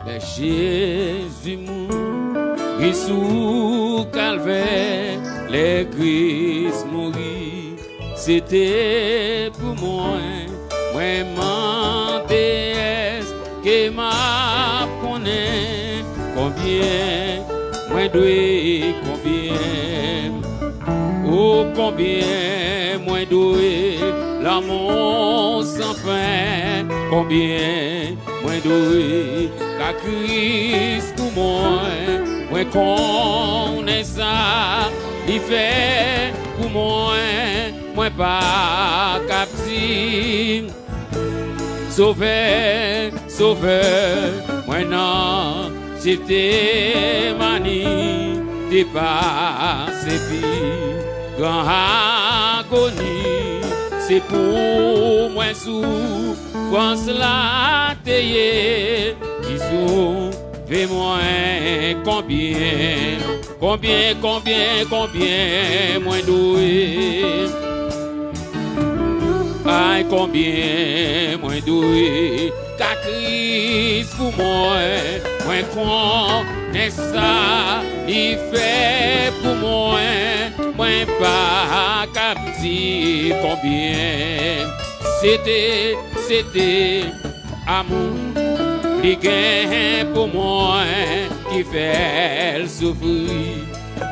Mais Jésus mourit sous calvaire, l'Église mourit, c'était pour moi. Moi mandé est-ce que m'a connaît combien, moi doué combien, oh combien moi doué, l'amour sans fin, combien moi doué, car Christ pour moi connais ça, il fait pour moi pas captif. Sauveur, sauveur, moi non, j'étais mani, dépassé, grand agonie, c'est pour moi sous, pense la théie, qui sauve moi combien, combien, combien, combien, moins doué. Aïe, combien moins doué, car Christ pour moi connais ça, il fait pour moi pas captif, combien c'était amour, il gain pour moi qui fait le souffrir.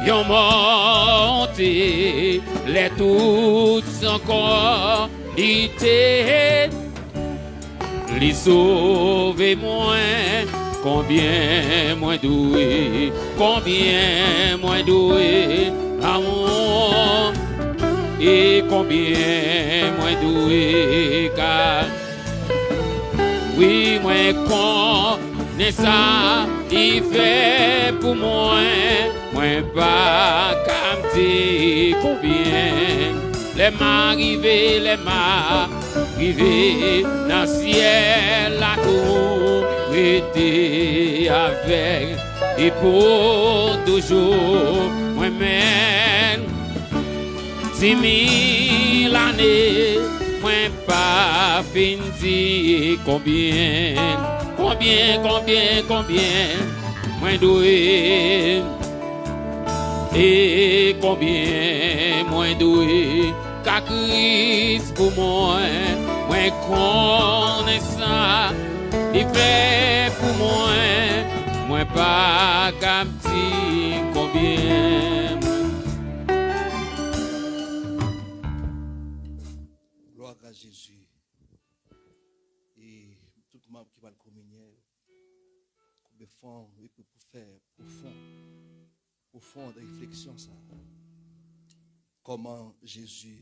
Yon monté les toutes encore l'ité, les sauver moins, combien moins doué, combien moins doué, amour, et combien moins doué, car oui, moi connais ça, il fait pour moi pas capter combien, les m'arrivés dans le ciel, la cour était avec, et pour toujours, moi-même, 6 000 années, moi pas fini, combien, combien, combien, combien, moi doué, et combien moins doué, car Christ pour moi connais ça, il fait pour moi pas captif, combien. Gloire à Jésus. Et tout le monde qui va le communier, pour faire au fond de réflexion ça. Comment Jésus